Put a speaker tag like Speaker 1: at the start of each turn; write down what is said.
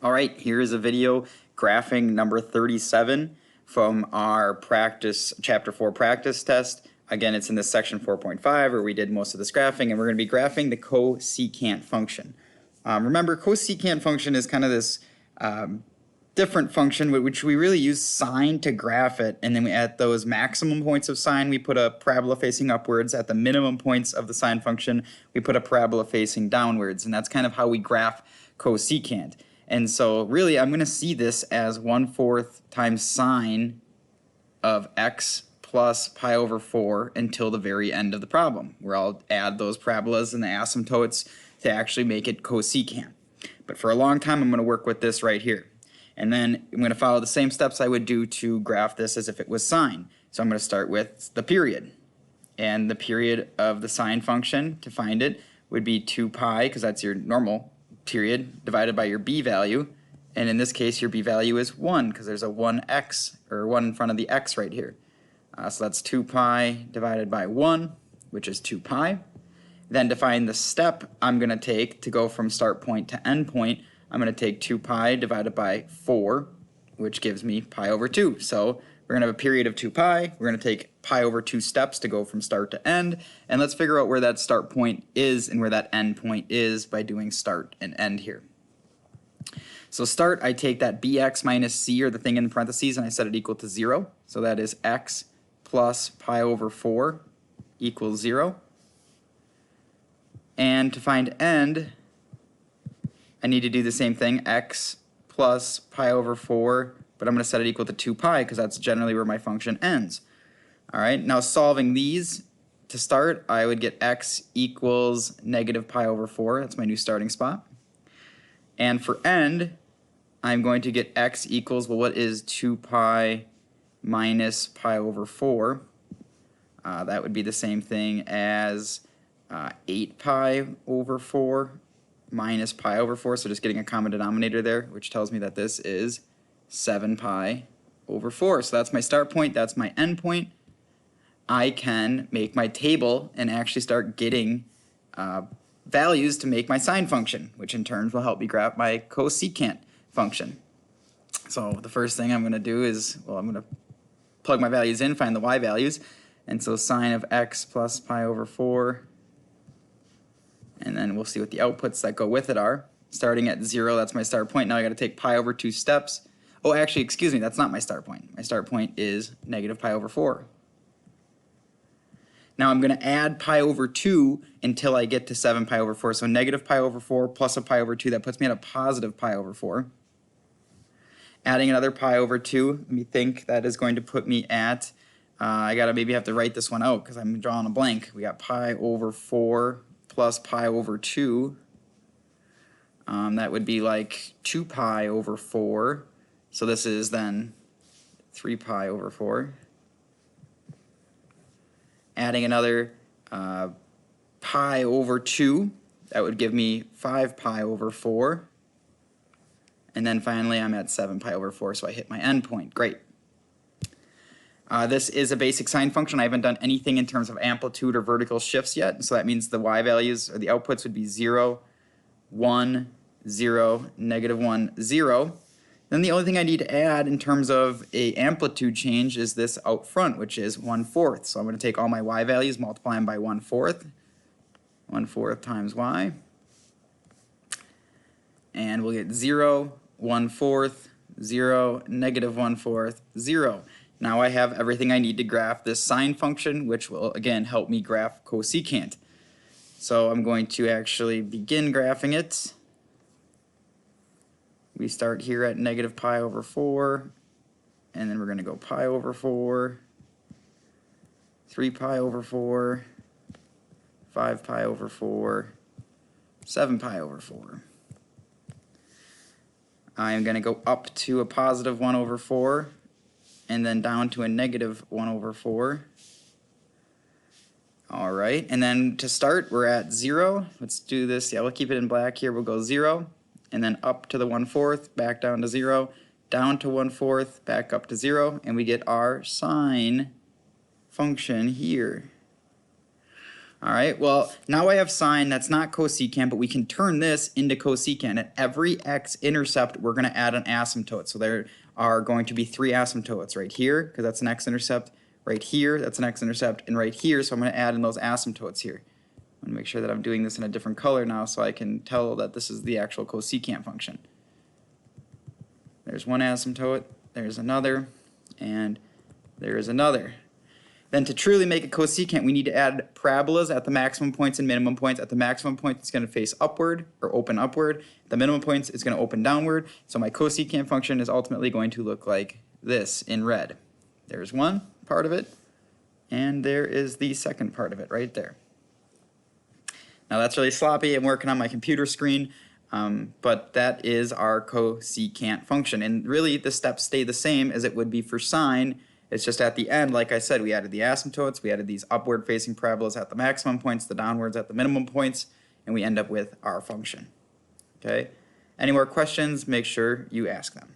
Speaker 1: All right, here's a video graphing number 37 from our chapter 4 practice test. Again, it's in this section 4.5 where we did most of this graphing, and we're going to be graphing the cosecant function. Remember, cosecant function is kind of this different function which we really use sine to graph it, and then at those maximum points of sine we put a parabola facing upwards. At the minimum points of the sine function we put a parabola facing downwards, and that's kind of how we graph cosecant. And so really I'm going to see this as 1/4 times sine of x plus pi over 4 until the very end of the problem, where I'll add those parabolas and the asymptotes to actually make it cosecant. But for a long time I'm going to work with this right here. And then I'm going to follow the same steps I would do to graph this as if it was sine. So I'm going to start with the period. And the period of the sine function, to find it, would be 2 pi, because that's your normal period, divided by your b value. And in this case your b value is 1, because there's a 1x, or 1 in front of the x right here. So that's 2 pi divided by 1, which is 2 pi. Then to find the step I'm going to take to go from start point to end point, I'm going to take 2 pi divided by 4, which gives me pi over 2. So we're going to have a period of 2 pi. We're going to take pi over 2 steps to go from start to end. And let's figure out where that start point is and where that end point is by doing start and end here. So start, I take that bx minus c, or the thing in the parentheses, and I set it equal to 0. So that is x plus pi over 4 equals 0. And to find end, I need to do the same thing, x plus pi over 4, but I'm going to set it equal to 2 pi because that's generally where my function ends. All right, now solving these, to start, I would get x equals negative pi over 4. That's my new starting spot. And for end, I'm going to get x equals, well, what is 2 pi minus pi over 4? That would be the same thing as 8 pi over 4 minus pi over 4, so just getting a common denominator there, which tells me that this is 7 pi over 4. So that's my start point, that's my end point. I can make my table and actually start getting values to make my sine function, which in turn will help me graph my cosecant function. So the first thing I'm going to do is, well, I'm going to plug my values in, find the y values, and so sine of x plus pi over 4, and then we'll see what the outputs that go with it are. Starting at 0, that's my start point. Now I got to take pi over 2 steps. Oh, actually, excuse me, that's not my start point. My start point is negative pi over 4. Now I'm going to add pi over 2 until I get to 7 pi over 4. So negative pi over 4 plus a pi over 2, that puts me at a positive pi over 4. Adding another pi over 2, let me think, that is going to put me at, I got to maybe have to write this one out because I'm drawing a blank. We got pi over 4 plus pi over 2. That would be like 2 pi over 4. So this is then 3 pi over 4. Adding another pi over 2, that would give me 5 pi over 4. And then finally I'm at 7 pi over 4, so I hit my end point. Great. This is a basic sine function. I haven't done anything in terms of amplitude or vertical shifts yet, so that means the y values, or the outputs, would be 0, 1, 0, negative 1, 0. Then the only thing I need to add in terms of a amplitude change is this out front, which is 1/4. So I'm going to take all my y values, multiply them by 1/4. 1/4 times y. And we'll get 0, 1/4, 0, negative 1/4, 0. Now I have everything I need to graph this sine function, which will again help me graph cosecant. So I'm going to actually begin graphing it. We start here at negative pi over 4, and then we're going to go pi over 4, 3 pi over 4, 5 pi over 4, 7 pi over 4. I'm going to go up to a positive 1 over 4, and then down to a negative 1 over 4. All right, and then to start, we're at 0. Let's do this. Yeah, we'll keep it in black here. We'll go 0, and then up to the 1/4, back down to 0, down to 1/4, back up to 0, and we get our sine function here. All right, well, now I have sine that's not cosecant, but we can turn this into cosecant. At every x-intercept, we're going to add an asymptote. So there are going to be 3 asymptotes right here, because that's an x-intercept. Right here, that's an x-intercept. And right here, so I'm going to add in those asymptotes here. I'm going to make sure that I'm doing this in a different color now so I can tell that this is the actual cosecant function. There's one asymptote, there's another, and there is another. Then to truly make a cosecant, we need to add parabolas at the maximum points and minimum points. At the maximum point, it's going to face upward or open upward. At the minimum points, it's going to open downward. So my cosecant function is ultimately going to look like this in red. There's one part of it, and there is the second part of it right there. Now that's really sloppy. I'm working on my computer screen, but that is our cosecant function. And really, the steps stay the same as it would be for sine. It's just at the end, like I said, we added the asymptotes, we added these upward facing parabolas at the maximum points, the downwards at the minimum points, and we end up with our function. Okay? Any more questions, make sure you ask them.